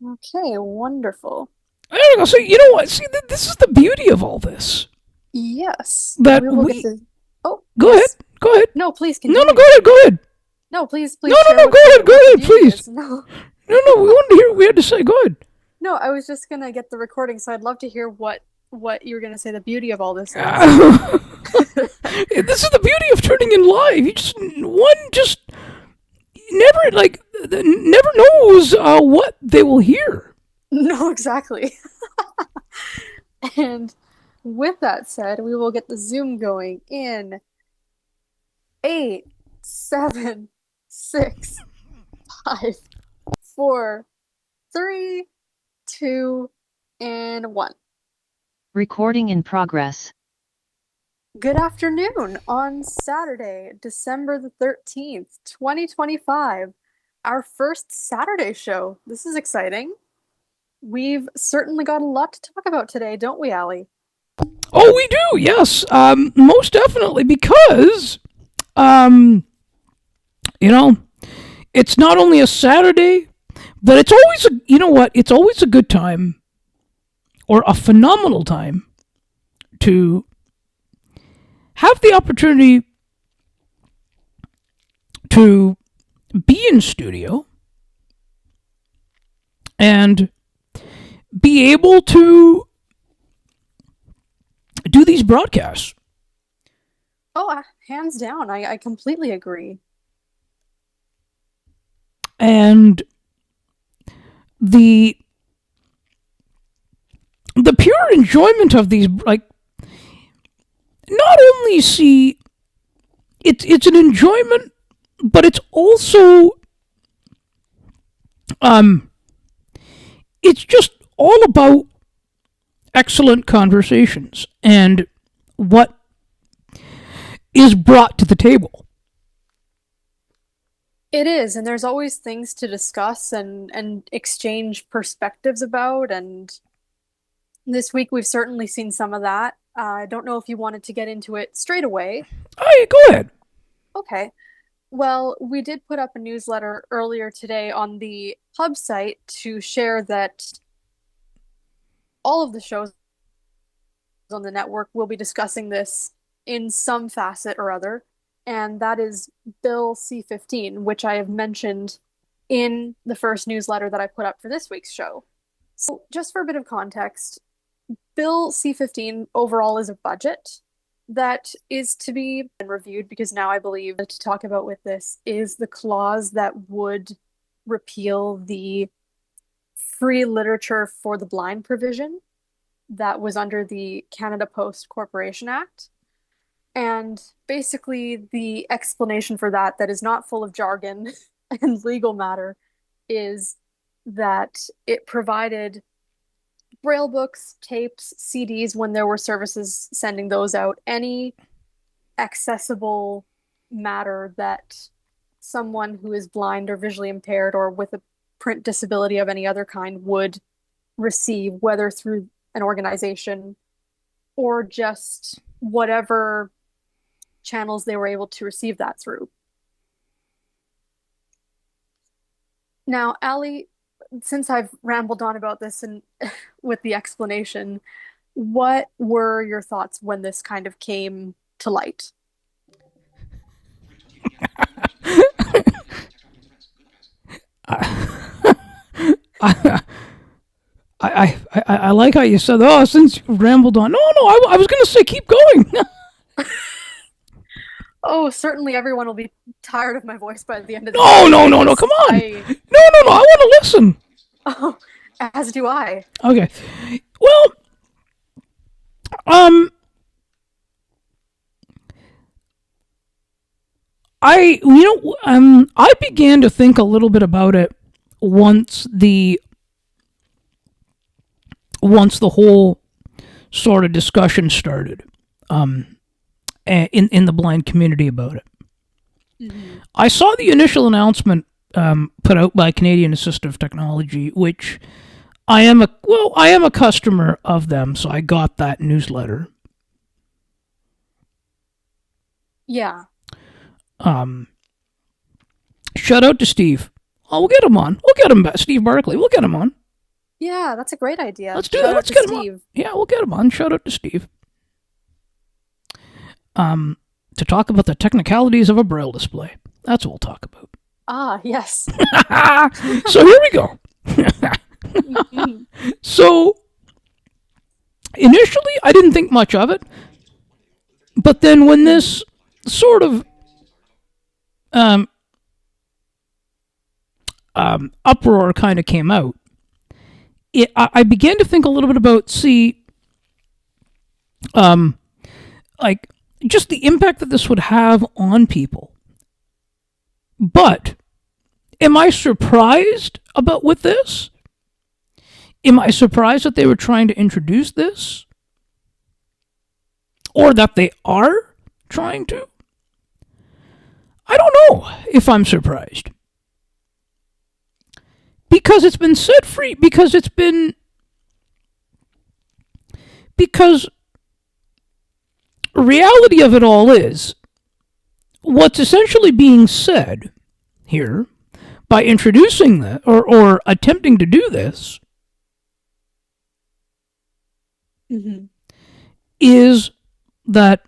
Okay, wonderful. There we go. So you know what? See, this is the beauty of all this. Yes, That we will get we the. Oh, go ahead, yes. go ahead. No, please No, no, go continue. ahead, go ahead. No, please, No, please no, share no, go what the ahead, beauty please. is. No, No, no, we wanted to hear what we had to say. Go ahead. no, I was just gonna get the recording, so I'd love to hear what you were gonna say the beauty of all this is. This is the beauty of turning in live. You just one just never never knows what they will hear. No, exactly. And with that said, we will get the Zoom going in 8, 7, 6, 5, 4, 3, 2, and 1. Recording in progress. Good afternoon on Saturday, December the 13th, 2025. Our first Saturday show. This is exciting. We've certainly got a lot to talk about today, don't we, Allie? Oh, we do. Yes, most definitely because um, you know it's not only a Saturday, but it's always it's always a good time or a phenomenal time to have the opportunity to be in studio and be able to do these broadcasts. Oh, hands down. I completely agree. And the the pure enjoyment of these, like, not only see it's an enjoyment, but it's also um it's just all about excellent conversations and what is brought to the table. It is, and there's always things to discuss and exchange perspectives about, and this week we've certainly seen some of that. I don't know if you wanted to get into it straight away. Hey, go ahead. Okay. Well, we did put up a newsletter earlier today on the Hub site to share that all of the shows on the network will be discussing this in some facet or other, and that is Bill C-15, which I have mentioned in the first newsletter that I put up for this week's show. So, just for a bit of context, Bill C-15 overall is a budget that is to be reviewed because now I believe to talk about with this is the clause that would repeal the free literature for the blind provision that was under the Canada Post Corporation Act. And basically, the explanation for that is not full of jargon and legal matter, is that it provided Braille books, tapes, CDs when there were services sending those out, any accessible matter that someone who is blind or visually impaired or with a print disability of any other kind would receive, whether through an organization or just whatever channels they were able to receive that through. Now, Allie, since I've rambled on about this and with the explanation, what were your thoughts when this kind of came to light? I, I like how you said, oh, since you rambled on. No, no, I was going to say keep going. Oh, certainly everyone will be tired of my voice by the end of this No, no, no, no, because come on. No, no, no, I want to listen. oh, as do I. Okay. Well, um, I began to think a little bit about it once the whole sort of discussion started, in the blind community about it. Mm-hmm. I saw the initial announcement put out by Canadian Assistive Technology, which I am a customer of them, so I got that newsletter. Yeah. Um, Shout out to Steve. Oh, we'll get him on. We'll get him back. Steve Barkley. We'll get him on. Yeah, that's a great idea. Let's do that. Shout out Let's to get him on. Steve. Yeah, we'll get him on. Shout out to Steve. To talk about the technicalities of a braille display. That's what we'll talk about. Ah, yes. So here we go. So initially, I didn't think much of it, but then when this sort of uproar kind of came out, I began to think a little bit about, like just the impact that this would have on people. But am I surprised with this? Am I surprised that they were trying to introduce this? Or that they are trying to? I don't know if I'm surprised. Because it's been set free, because reality of it all is, what's essentially being said here by introducing that or attempting to do this is that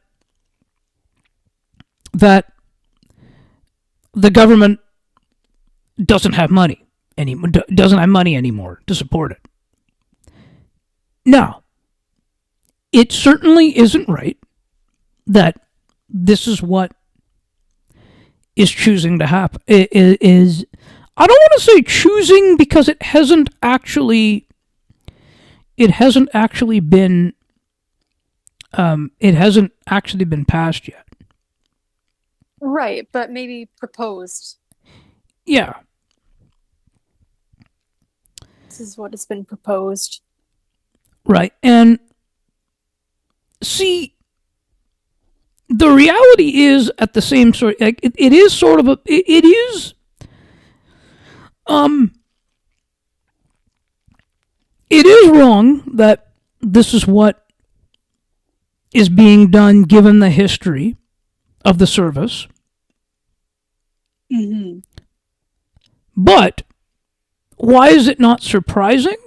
the government doesn't have money anymore to support it. Now, it certainly isn't right that this is what is choosing to happen. Is I don't want to say choosing, because it hasn't actually been passed yet. Right, but maybe proposed. Yeah. This is what has been proposed. Right. And see, the reality is, at the same sort, like it is sort of it is wrong that this is what is being done, given the history of the service. But why is it not surprising?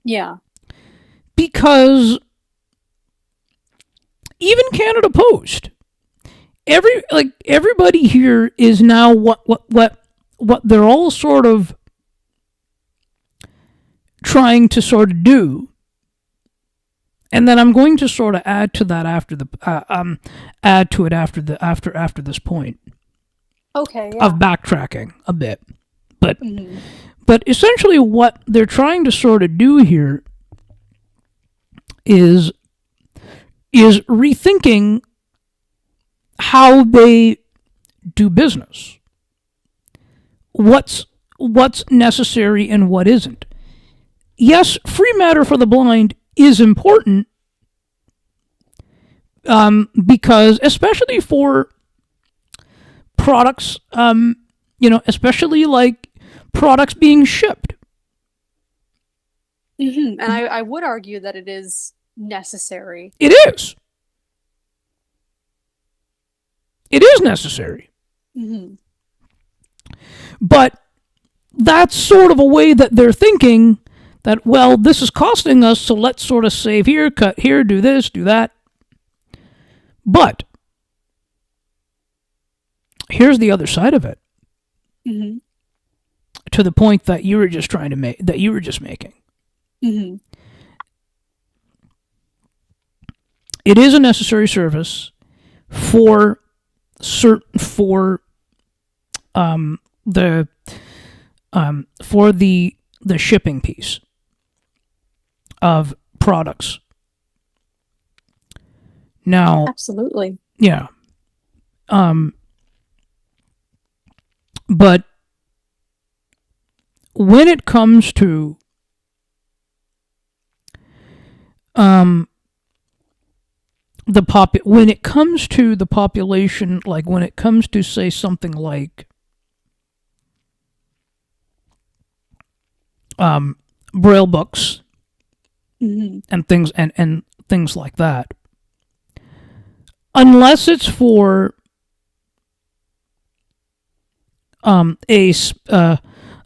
Yeah. Because even Canada Post, everybody here is now what they're all sort of trying to sort of do. And then I'm going to sort of add to that after this point. Okay, yeah. Of backtracking a bit. But essentially what they're trying to sort of do here is rethinking how they do business. What's necessary and what isn't. Yes, free matter for the blind is important, because especially for products, especially like products being shipped. And I would argue that it is necessary. It is. It is necessary. But that's sort of a way that they're thinking that, well, this is costing us, so let's sort of save here, cut here, do this, do that. But here's the other side of it. To the point that you were just making. It is a necessary service for the shipping piece of products. Now, absolutely. Yeah. But when it comes to the population, like when it comes to, say, something like braille books and things like that, unless it's for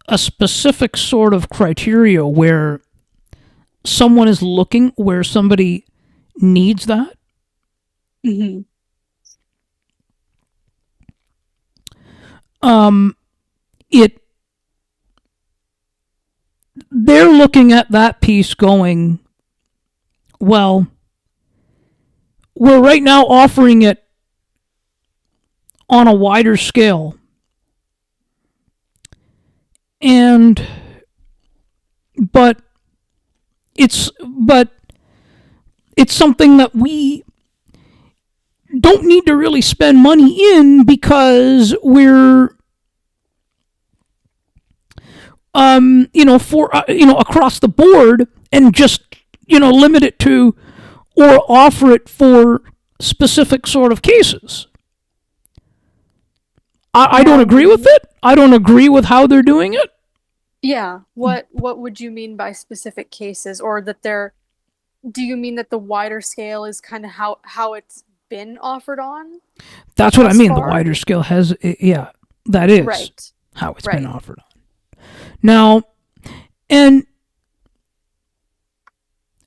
a specific sort of criteria where someone is looking, where somebody needs that. Hmm. It they're looking at that piece going, well, we're right now offering it on a wider scale, and but but it's something that we don't need to really spend money in because we're for across the board, and just limit it to or offer it for specific sort of cases. I don't agree with Um, it. I don't agree with how they're doing it. yeah. What would you mean by specific cases, or that they're, do you mean that the wider scale is kind of how it's been offered on That's what I thus mean. The far? wider scale has, yeah, that is Right. how it's been Right. offered on. Now, and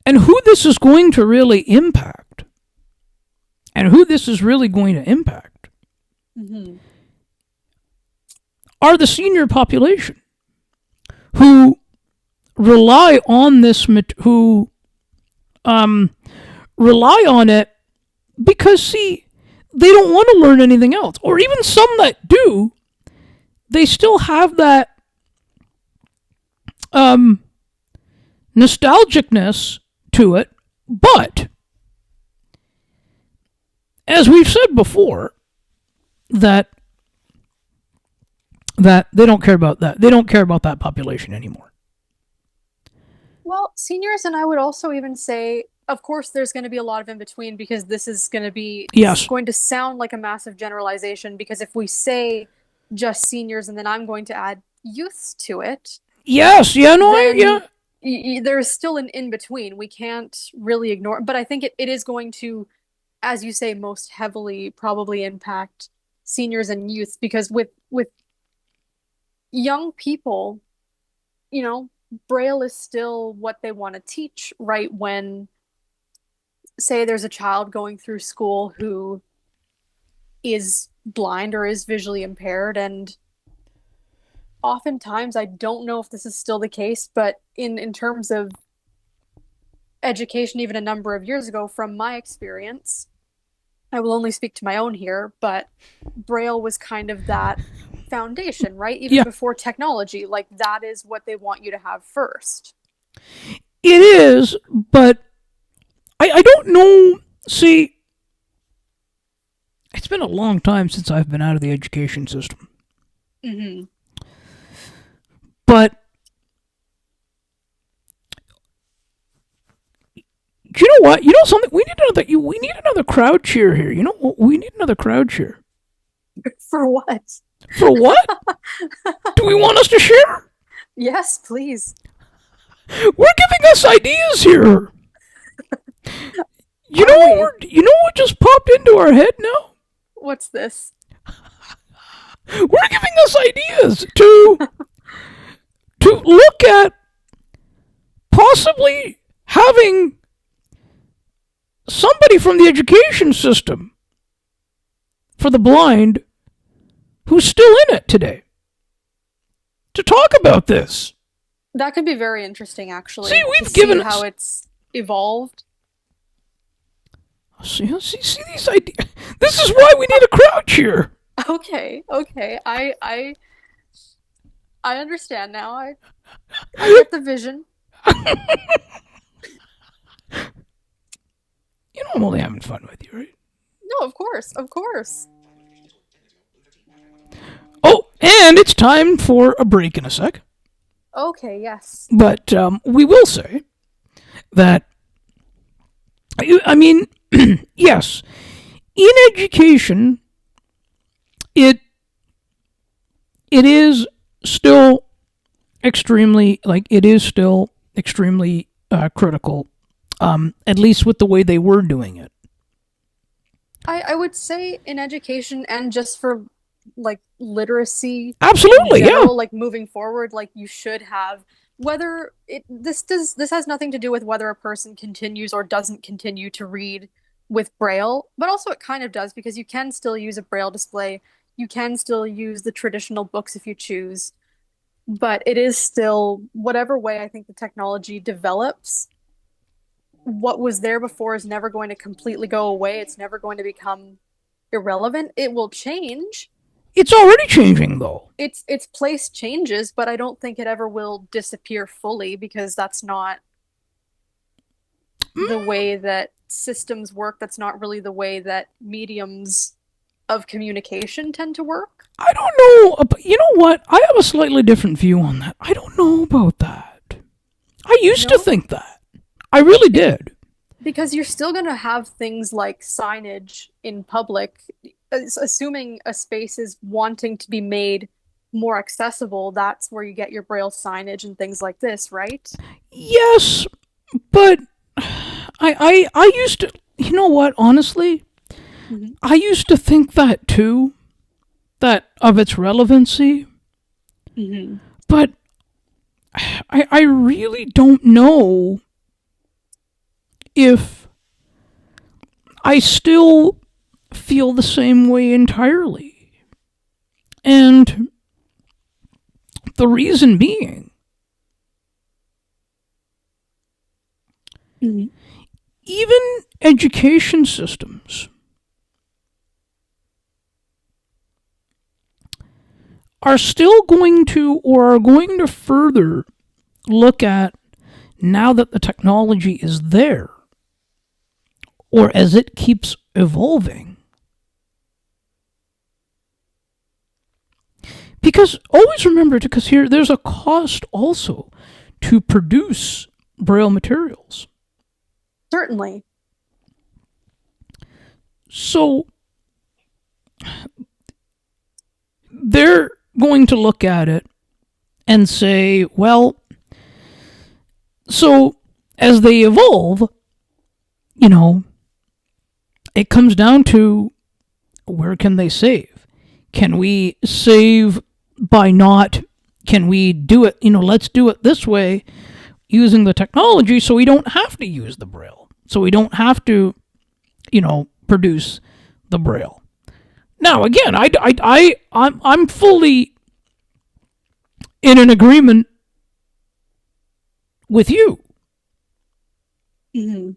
who this is going to really impact, and who this is really going to impact, Hmm. are the senior population who rely on this, who rely on it because, see, they don't want to learn anything else. Or even some that do, they still have that nostalgicness to it. But, as we've said before, that they don't care about that. They don't care about that population anymore. Well, seniors, and I would also even say, of course, there's going to be a lot of in between, because this is Yes. going to sound like a massive generalization, because if we say just seniors and then I'm going to add youths to it, Yes. Yeah. No. Yeah. then there's still an in between. We can't really ignore, but I think it is going to, as you say, most heavily probably impact seniors and youth, because with young people, you know, Braille is still what they want to teach, right? When, say, there's a child going through school who is blind or is visually impaired, and oftentimes, I don't know if this is still the case, but in terms of education, even a number of years ago, from my experience, I will only speak to my own here, but Braille was kind of that foundation, right? Even Yeah. before technology, like that is what they want you to have first. It is, but I don't know. See, it's been a long time since I've been out of the education system. Hmm. But you know what? You know something? We need another crowd cheer here. You know what? We need another crowd cheer. For what? For what? Do we want us to share? Yes, please. We're giving us ideas here. Are we? You know what just popped into our head now? What's this? We're giving us ideas to look at possibly having somebody from the education system for the blind who's still in it today to talk about this. That could be very interesting, See, actually, to we've see given how us. it's evolved. See these ideas. This is why we need a crowd cheer. Okay, okay. I understand now. I get the vision. You know I'm only having fun with you, right? No, of course, of course. Oh, and it's time for a break in a sec. Okay, yes. But we will say that, I mean, yes, in education, it it is still extremely critical, at least with the way they were doing it. I would say in education, and just for like literacy in Absolutely, yeah. general, like moving forward, like you should have whether it this has nothing to do with whether a person continues or doesn't continue to read with Braille, but also it kind of does because you can still use a Braille display. You can still use the traditional books if you choose, but it is still whatever way I think the technology develops, what was there before is never going to completely go away. It's never going to become irrelevant. It will change. It's already changing, though. Its place changes, but I don't think it ever will disappear fully because that's not the way that systems work. That's not really the way that mediums of communication tend to work. I don't know, but you know what? I have a slightly different view on that. I don't know about that. I used to No, think that. I really it, did. because you're still going to have things like signage in public, assuming a space is wanting to be made more accessible, that's where you get your braille signage and things like this, right? Yes, but I used to. You know what? Honestly, Mhm. I used to think that too. That of its relevancy, Mhm. but I really don't know if I still feel the same way entirely. And the reason being, Mhm. even education systems are still going to or are going to further look at now that the technology is there or as it keeps evolving. Because always remember, because here there's a cost also to produce braille materials. Certainly. So they're going to look at it and say, well, so as they evolve, you know, it comes down to where can they save? Can we save by not, can we do it, let's do it this way using the technology so we don't have to use the braille. So we don't have to, produce the braille. Now, again, I'm fully in an agreement with you. Mhm.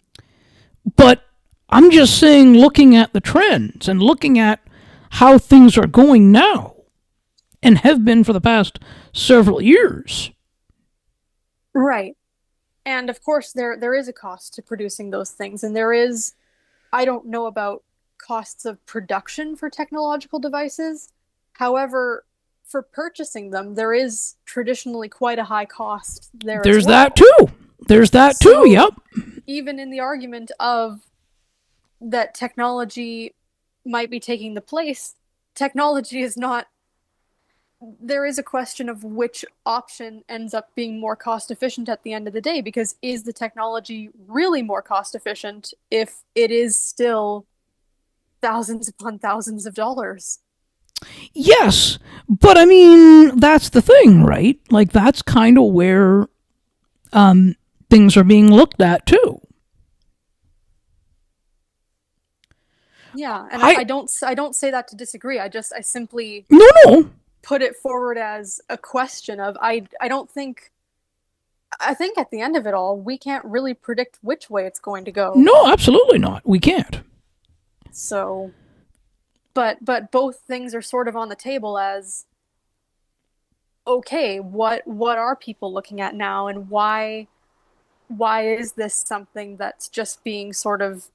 But I'm just saying, looking at the trends and looking at how things are going now and have been for the past several years. Right. And of course there is a cost to producing those things and there is I don't know about costs of production for technological devices. However, for purchasing them, there is traditionally quite a high cost there as There's that well. too. There's that too, So, yep. even in the argument of that technology might be taking the place, technology is not, there is a question of which option ends up being more cost efficient at the end of the day, because is the technology really more cost efficient if it is still thousands upon thousands of dollars? Yes, but I mean, that's the thing, right? Like, that's kind of where things are being looked at too. Yeah, and I, I don't say that to disagree. I simply no, no, put it forward as a question of I don't think I think at the end of it all, we can't really predict which way it's going to go. no, absolutely not. We can't. So, but both things are sort of on the table as okay, what are people looking at now and why is this something that's just being sort of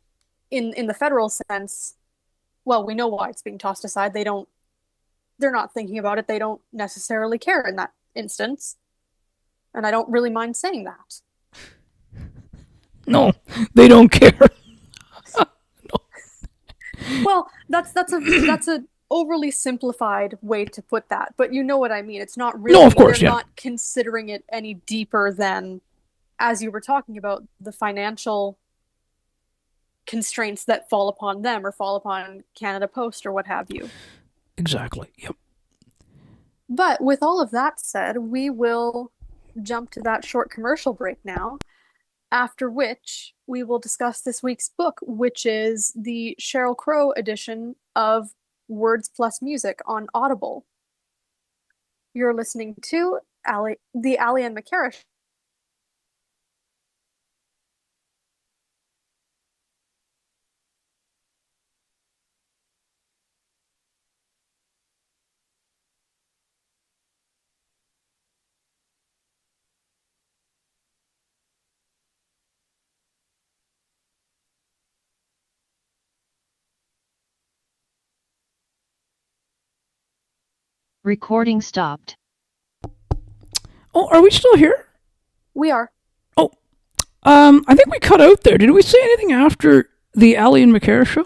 in the federal sense, well, we know why it's being tossed aside. They're not thinking about it. They don't necessarily care in that instance. And I don't really mind saying that. No, they don't care. Well, that's a overly simplified way to put that, but you know what I mean. It's not No, of really, they're course, yeah. not considering it any deeper than, as you were talking about, the financial constraints that fall upon them or fall upon Canada Post or what have you. exactly. Yep. But with all of that said, we will jump to that short commercial break now, after which we will discuss this week's book, which is the Sheryl Crow edition of Words Plus Music on Audible. You're listening to the Ali and McCara Show. Recording stopped. Oh, are we still here? We are. Oh, I think we cut out there. Did we say anything after the Ali and McCara show?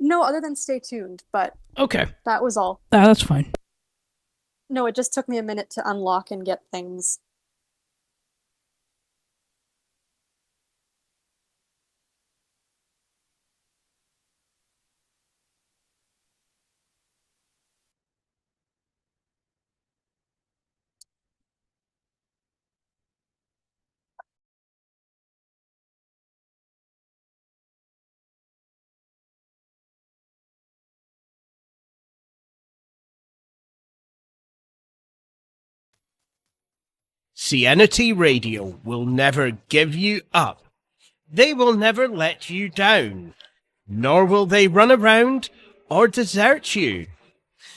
No, other than stay tuned, but Okay. that was all. That's fine. No, it just took me a minute to unlock and get things. CNT Radio will never give you up. They will never let you down, nor will they run around or desert you.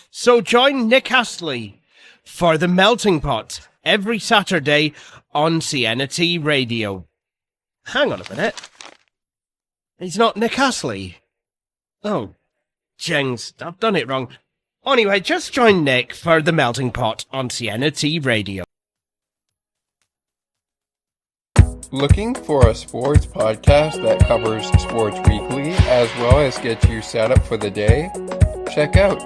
So join Nick Astley for The Melting Pot every Saturday on CNT Radio. Hang on a minute. He's not Nick Astley. Oh, jings, I've done it wrong. Anyway, just join Nick for The Melting Pot on CNT Radio. Looking for a sports podcast that covers sports weekly as well as gets you set up for the day? Check out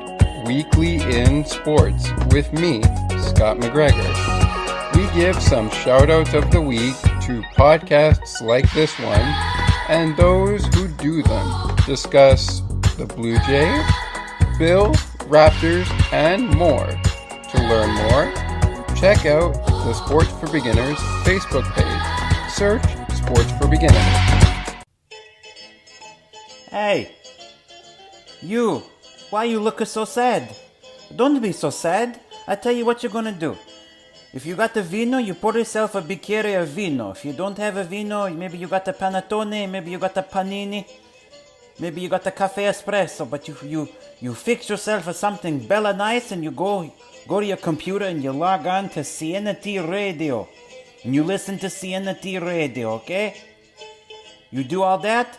Weekly in Sports with me, Scott McGregor. We give some shout-outs of the week to podcasts like this one and those who do them. Discuss the Blue Jays, Bills, Raptors, and more. To learn more, check out the Sports for Beginners Facebook page. Search Sports for Beginners. Hey, you, why you looking so sad? Don't be so sad. I tell you what you're gonna do. If you got the vino, you pour yourself a bicchiere of vino. If you don't have a vino, maybe you got the panettone, maybe you got the panini, maybe you got the cafe espresso, but you fix yourself something bella nice and you go to your computer and you log on to CNT Radio. And you listen to CNT Radio, okay? You do all that,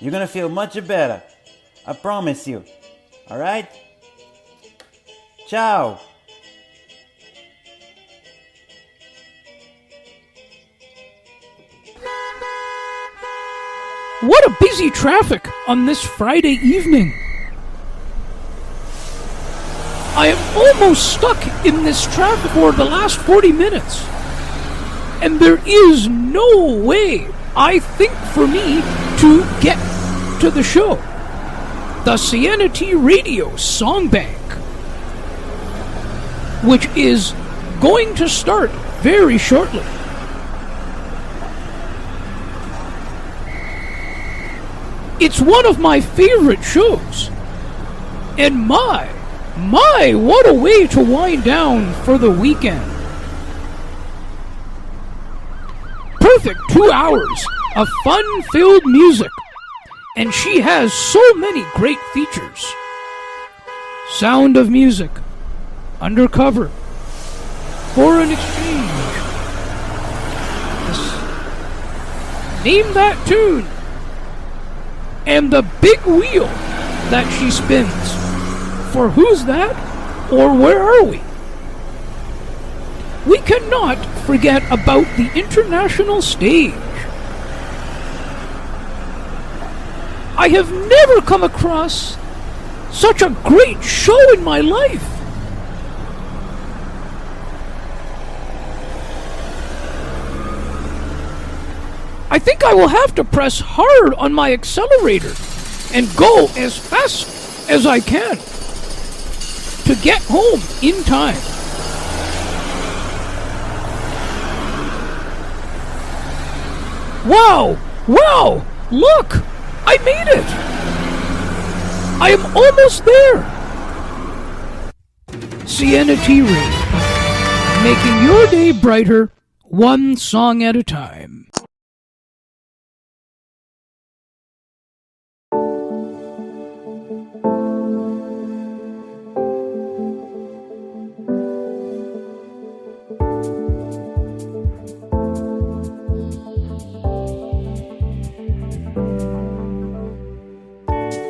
you're gonna feel much better. I promise you. Alright? Ciao. What a busy traffic on this Friday evening. I am almost stuck in this traffic for the last 40 minutes. And there is no way, I think, for me to get to the show. The CNT Radio Song Bank, which is going to start very shortly. It's one of my favorite shows. And my, what a way to wind down for the weekend. Perfect 2 hours of fun-filled music, and she has so many great features. Sound of Music, Undercover, Foreign Exchange, Name That Tune, and the big wheel that she spins for Who's That or Where Are We? We cannot forget about the international stage. I have never come across such a great show in my life. I think I will have to press hard on my accelerator and go as fast as I can. to get home in time. Wow! Wow! Look! I made it! I am almost there! Sienna T. Reid, making your day brighter, one song at a time.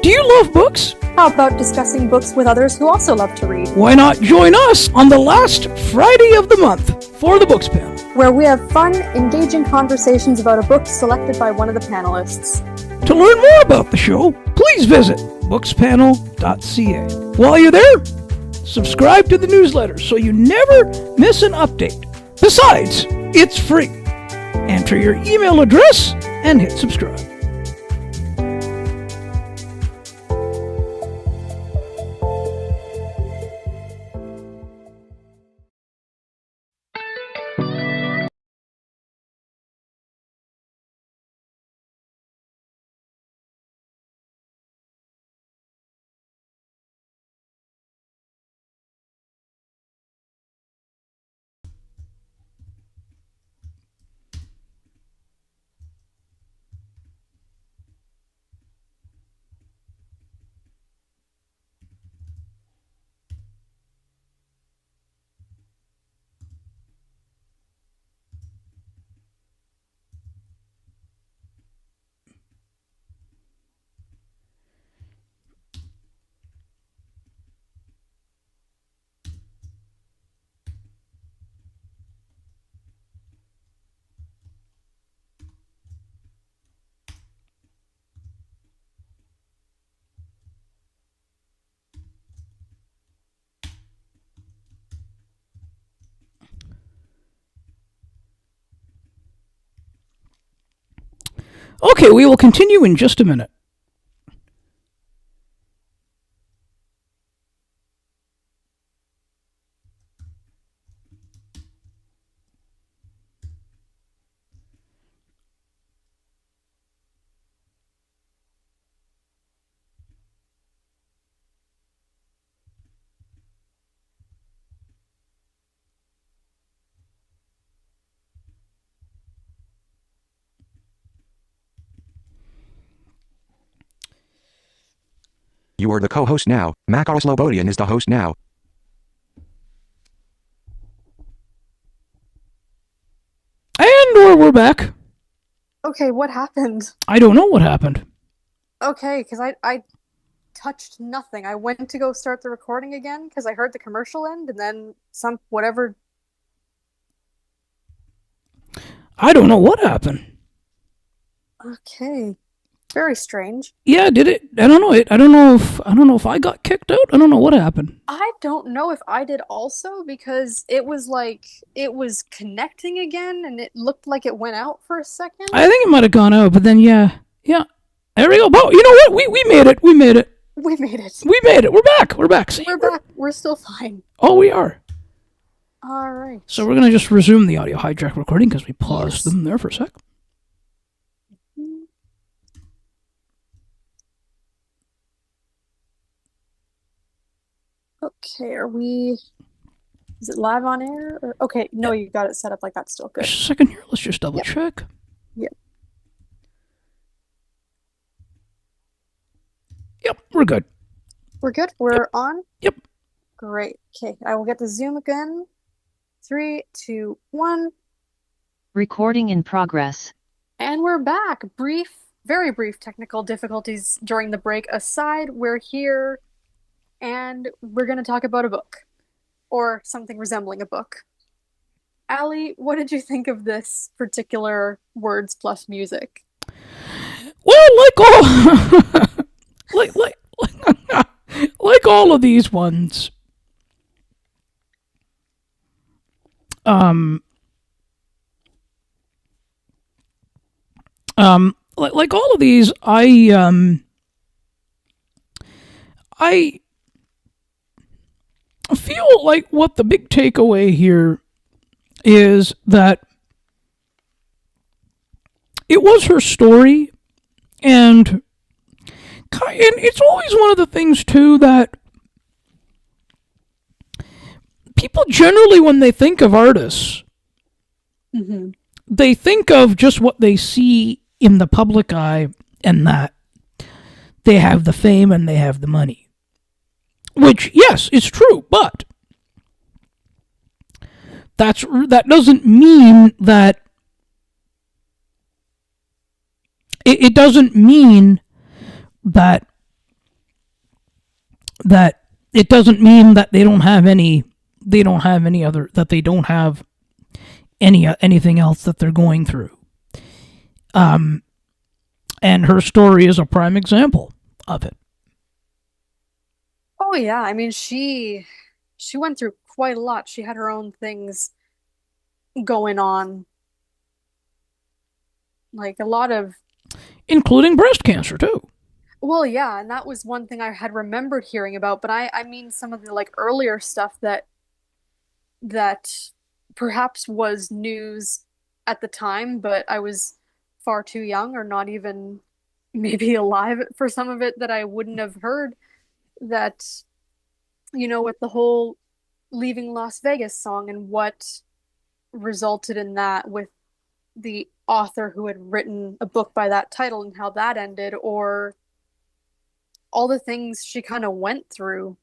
Do you love books? How about discussing books with others who also love to read? Why not join us on the last Friday of the month for the Books Panel, where we have fun, engaging conversations about a book selected by one of the panelists. To learn more about the show, please visit bookspanel.ca. While you're there, subscribe to the newsletter so you never miss an update. Besides, it's free. Enter your email address and hit subscribe. Okay, we will continue in just a minute. You are the co-host now. Makaros Lobodian is the host now. And we're back. Okay, what happened? I don't know what happened. Okay, because I touched nothing. I went to go start the recording again because I heard the commercial end and then some whatever. I don't know what happened. Okay. Very strange. Yeah, did it? I don't know. I don't know if I got kicked out. I don't know what happened. I don't know if I did also because it was like it was connecting again and it looked like it went out for a second. I think it might have gone out, but then yeah. There we go. Oh, you know what? We made it. We made it. We made it. We made it. We're back. We're back. See, we're back. We're still fine. Oh, we are. All right. So we're gonna just resume the audio hijack recording because we paused them there for a sec. Okay, are we... Is it live on air? Or... Okay, no, you got it set up like that still. Good. Just a second here. Let's just double check. Yep. Yep, we're good. We're good? We're on? Yep. Great. Okay, I will get the Zoom again. 3, 2, 1. Recording in progress. And we're back. Very brief technical difficulties during the break aside. We're here and we're going to talk about a book or something resembling a book. Allie, what did you think of this particular words plus music? Well, like all of these ones, like all of these, I feel like what the big takeaway here is that it was her story, and it's always one of the things too that people generally, when they think of artists, they think of just what they see in the public eye, and that they have the fame and they have the money. Which, yes, is true, but that doesn't mean that it doesn't mean that it doesn't mean that they don't have any other, that they don't have anything else that they're going through. And her story is a prime example of it. Oh yeah, I mean she went through quite a lot. She had her own things going on. Like a lot of Including breast cancer, too. well, yeah, and that was one thing I had remembered hearing about, but I mean some of the like earlier stuff that perhaps was news at the time, but I was far too young or not even maybe alive for some of it that I wouldn't have heard that, with the whole Leaving Las Vegas song and what resulted in that with the author who had written a book by that title and how that ended, or all the things she kind of went through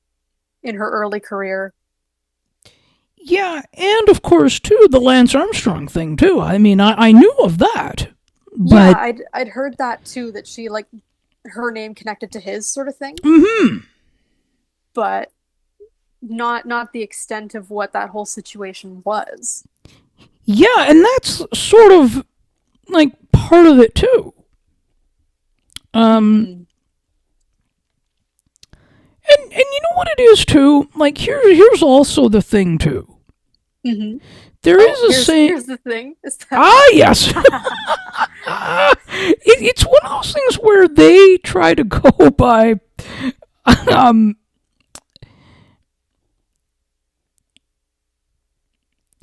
in her early career. Yeah, and of course, too, the Lance Armstrong thing, too. I mean, I knew of that, Yeah, but I'd heard that too, that she like her name connected to his sort of thing, but not the extent of what that whole situation was. yeah, and that's sort of like part of it, too. And you know what it is, too? Like, here's also the thing, too. There is a saying. Here's the thing. Is that Yes. It's one of those things where they try to go by,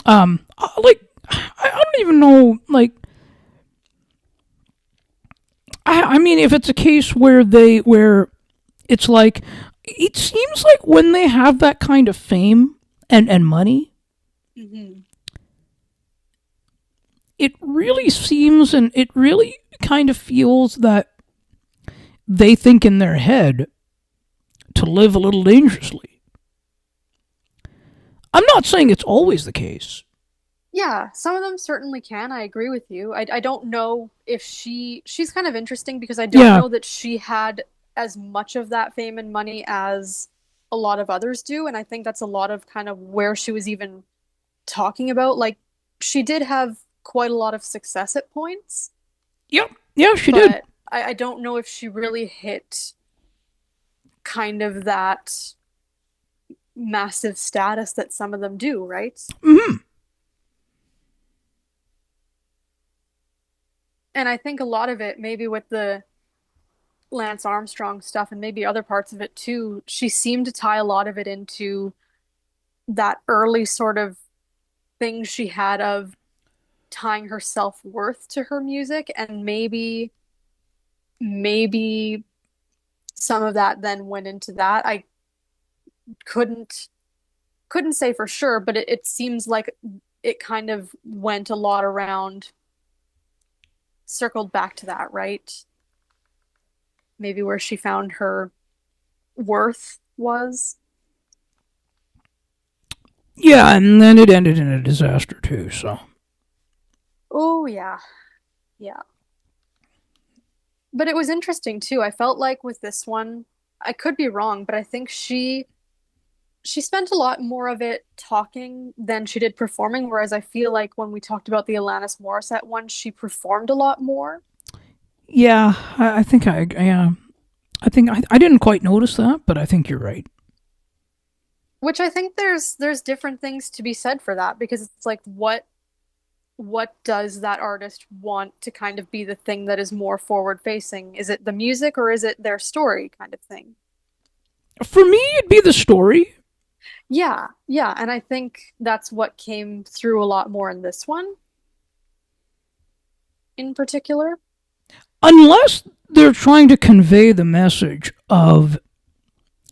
like, I don't even know, like, I mean, if it's a case where it's like, it seems like when they have that kind of fame and money, it really seems and it really kind of feels that they think in their head to live a little dangerously. I'm not saying it's always the case. Yeah, some of them certainly can. I agree with you. I don't know if she's kind of interesting because I don't know that she had as much of that fame and money as a lot of others do, and I think that's a lot of kind of where she was even talking about. Like, she did have quite a lot of success at points, Yep. Yeah, she but did. I don't know if she really hit kind of that massive status that some of them do, right? And I think a lot of it, maybe with the Lance Armstrong stuff and maybe other parts of it too, she seemed to tie a lot of it into that early sort of thing she had of tying her self-worth to her music, and maybe some of that then went into that. I couldn't say for sure, but it seems like it kind of went a lot around, circled back to that, right? Maybe where she found her worth was. Yeah, and then it ended in a disaster too, so. Oh yeah. Yeah. But it was interesting too. I felt like with this one, I could be wrong, but I think she spent a lot more of it talking than she did performing, whereas I feel like when we talked about the Alanis Morissette one, she performed a lot more. Yeah, I think I think I didn't quite notice that, but I think you're right. Which I think there's different things to be said for that, because it's like what does that artist want to kind of be the thing that is more forward facing? Is it the music or is it their story kind of thing? For me, it'd be the story. Yeah, and I think that's what came through a lot more in this one in particular. Unless they're trying to convey the message of,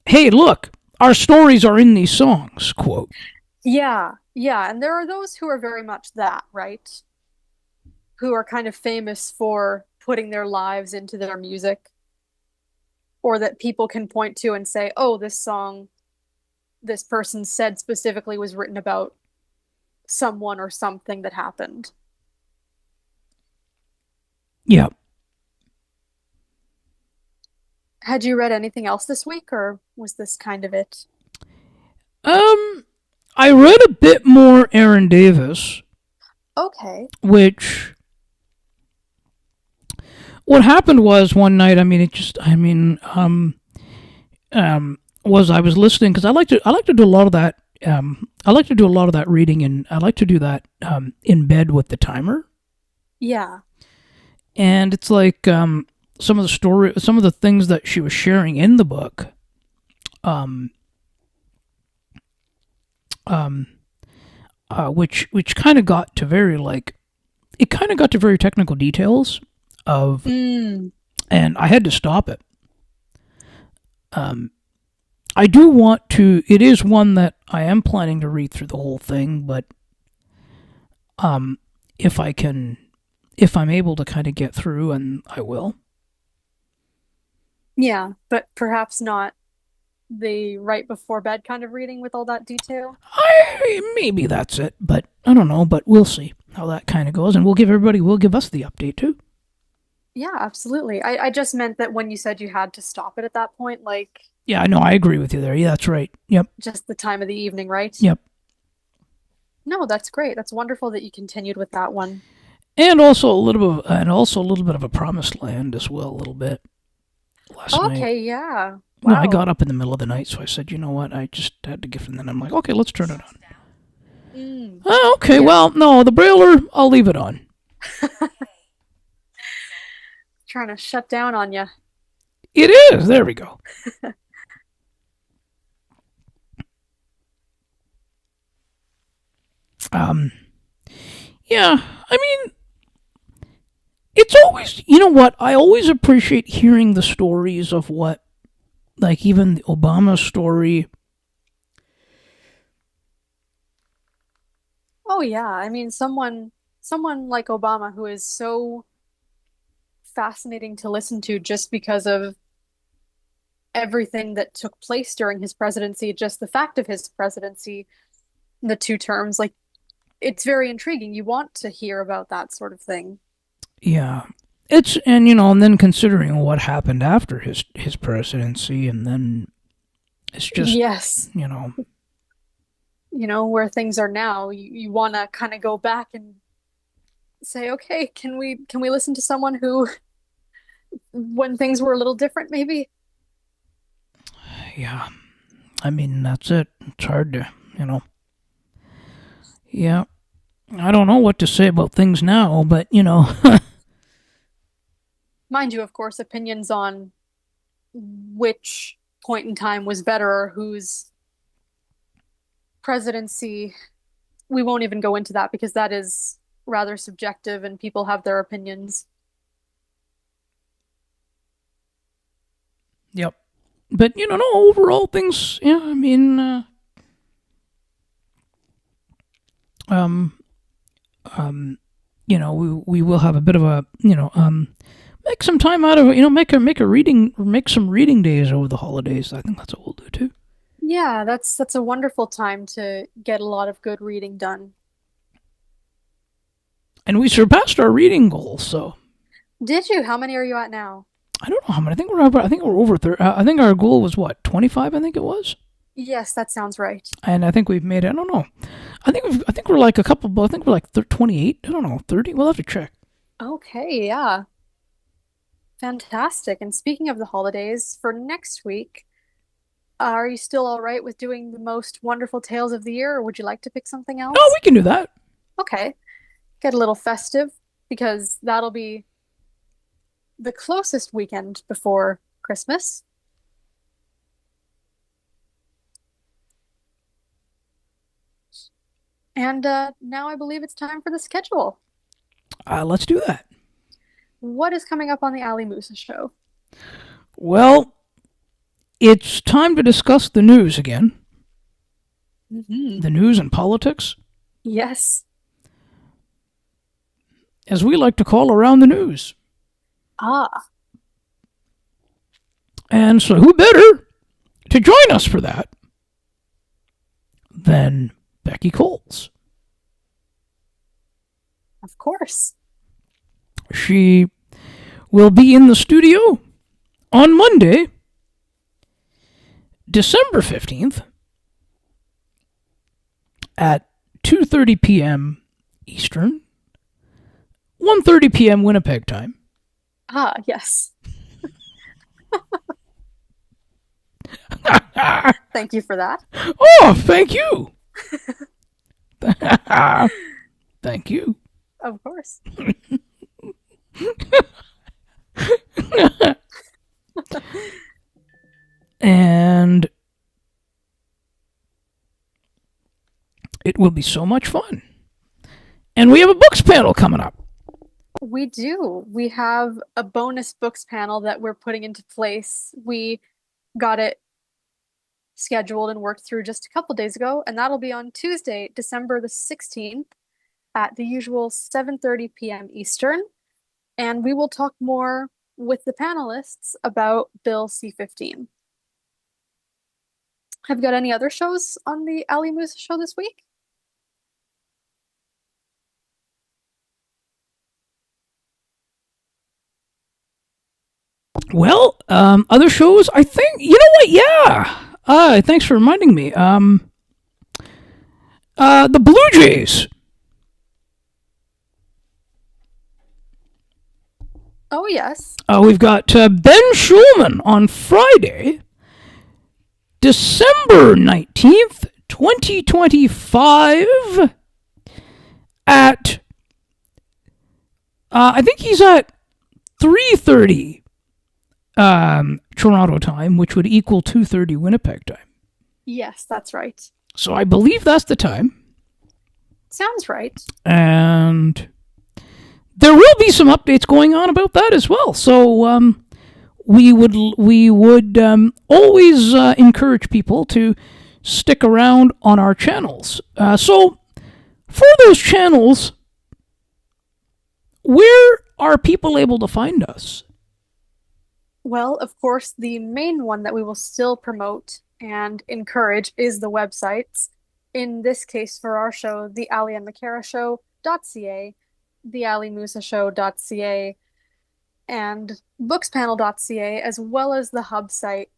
hey, look, our stories are in these songs, quote. Yeah, and there are those who are very much that, right? Who are kind of famous for putting their lives into their music, or that people can point to and say, oh, this song, this person said specifically was written about someone or something that happened. Yeah. Had you read anything else this week, or was this kind of it? Um, I read a bit more Aaron Davis, Okay. which what happened was one night. I mean, was I was listening because I like to do a lot of that. I like to do a lot of that reading, and I like to do that in bed with the timer. Yeah. And it's like some of the things that she was sharing in the book. Um, um, which kind of got to very like it kind of got to very technical details of, Mm. and I had to stop it. Um, I do want to. It is one that I am planning to read through the whole thing, but um, if I can, if I'm able to kind of get through, and I will. Yeah, but perhaps not the right before bed kind of reading with all that detail. Maybe that's it, but I don't know. But we'll see how that kind of goes, and we'll give us the update too. Yeah, absolutely. I just meant that when you said you had to stop it at that point, like Yeah, I know. I agree with you there. Yeah, that's right. Yep, just the time of the evening, right? yep. No, that's great. That's wonderful that you continued with that one. And also a little bit of a promised land as well, a little bit last night. Okay, yeah. Well, I Wow. got up in the middle of the night, so I said, you know what, I just had to give, and then I'm like, okay, let's turn it on. Mm, Oh, okay, yeah. well, no, the Brailer, I'll leave it on. Trying to shut down on you. It is. There we go. Um, yeah, I mean, it's always, you know what, I always appreciate hearing the stories of what, like even the Obama story. Oh yeah, I mean someone like Obama who is so fascinating to listen to just because of everything that took place during his presidency, just the fact of his presidency, the two terms, like it's very intriguing. You want to hear about that sort of thing. Yeah. It's, and you know, and then considering what happened after his presidency, and then it's just, Yes, you know, where things are now, you want to kind of go back and say, okay, can we listen to someone who when things were a little different, maybe? yeah. I mean, that's it. It's hard to, you know. Yeah. I don't know what to say about things now, but, you know, Mind you, of course, opinions on which point in time was better or whose presidency, we won't even go into that because that is rather subjective and people have their opinions. yep. But, you know, no, overall things, yeah, I mean, um, um, you know, we will have a bit of a, you know, make some time out of it, you know, make a reading, make some reading days over the holidays. I think that's what we'll do too. Yeah, that's a wonderful time to get a lot of good reading done. And we surpassed our reading goal, so Did you? How many are you at now? I don't know how many. I think we're over 30. I think our goal was what, 25. I think it was, Yes, that sounds right. and I think we've made it. I don't know. I think we're like a couple. I think we're like 28. I don't know, 30. We'll have to check. Okay, yeah. Fantastic. And speaking of the holidays, for next week, are you still all right with doing the most wonderful tales of the year, or would you like to pick something Oh, else? we can do that. Okay, get a little festive because that'll be the closest weekend before Christmas. And now I believe it's time for the schedule. Let's do that. What is coming up on the Ali Musa show? Well, it's time to discuss the news again. Mm-hmm. The news and politics, Yes. as we like to call around the news. Ah, And so, who better to join us for that than Becky Coles? of course. She will be in the studio on Monday, December 15th at 2:30 p.m. Eastern, 1:30 p.m. Winnipeg time. Ah, yes. Thank you for that. Oh, thank you. Thank you. Of course. And it will be so much fun. And we have a books panel coming up. We do. We have a bonus books panel that we're putting into place. We got it scheduled and worked through just a couple days ago, and that'll be on Tuesday, December the 16th at the usual 7:30 p.m. Eastern. And we will talk more with the panelists about Bill C-15. Have you got any other shows on the Ali Musa show this week? Well, other shows, I think, you know what? Yeah. Thanks for reminding me. The Blue Jays. Oh, yes. We've got Ben Schulman on Friday, December 19th, 2025 at, I think he's at 3:30 Toronto time, which would equal 2:30 Winnipeg time. Yes, that's right. So I believe that's the time. Sounds right. And there will be some updates going on about that as well. So we would always encourage people to stick around on our channels. So for those channels, where are people able to find us? Well, of course, the main one that we will still promote and encourage is the websites. In this case, for our show, the Ali and Makara Show.ca, the Ali Musa Show.ca, and bookspanel.ca, as well as the hub site,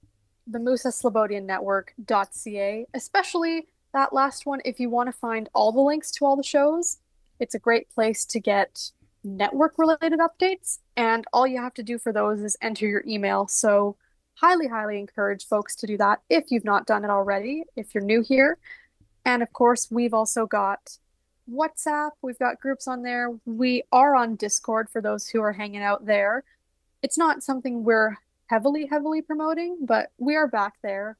the Musa Slobodian Network.ca, especially that last one. If you want to find all the links to all the shows, it's a great place to get network related updates, and all you have to do for those is enter your email. So highly encourage folks to do that if you've not done it already, if you're new here. And of course, we've also got WhatsApp, we've got groups on there. We are on Discord for those who are hanging out there. It's not something we're heavily promoting, but we are back there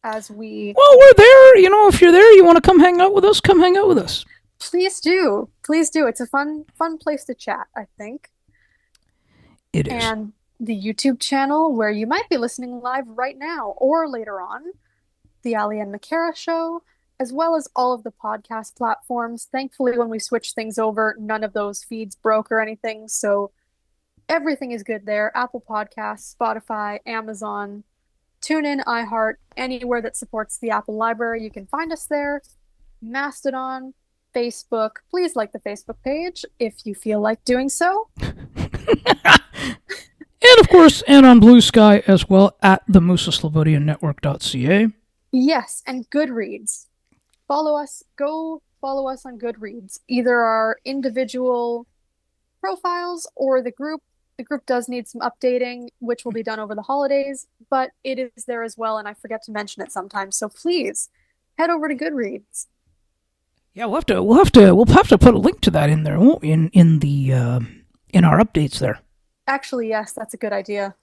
as we Well, we're there. You know, if you're there, you want to come hang out with us, come hang out with us. Please do. Please do. It's a fun place to chat, I think. It is. And the YouTube channel where you might be listening live right now or later on, the Ali and Makara Show, as well as all of the podcast platforms. Thankfully, when we switched things over, none of those feeds broke or anything, so everything is good there. Apple Podcasts, Spotify, Amazon, TuneIn, iHeart, anywhere that supports the Apple library, you can find us there. Mastodon, Facebook. Please like the Facebook page if you feel like doing so. And of course, and on Blue Sky as well at the MusaSlobodianNetwork.ca. Yes, and Goodreads. Go follow us on Goodreads. Either our individual profiles or the group. The group does need some updating, which will be done over the holidays, but it is there as well, and I forget to mention it sometimes. So please head over to Goodreads. Yeah, we'll have to put a link to that in there, won't we? In our updates there. Actually, yes, that's a good idea.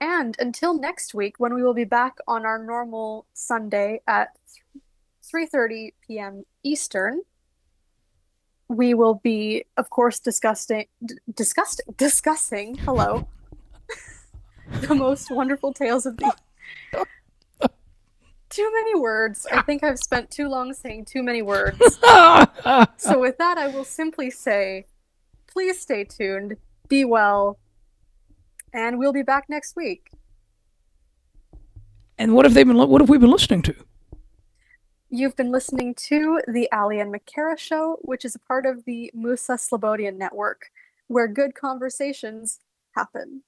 And until next week, when we will be back on our normal Sunday at 3:30 p.m. Eastern. We will be, of course, discussing, hello, the most wonderful tales of the too many words. I think I've spent too long saying too many words. So with that, I will simply say, please stay tuned, be well, and we'll be back next week. And what have we been listening to? You've been listening to the Ali and McCara Show, which is a part of the Musa Slobodian Network, where good conversations happen.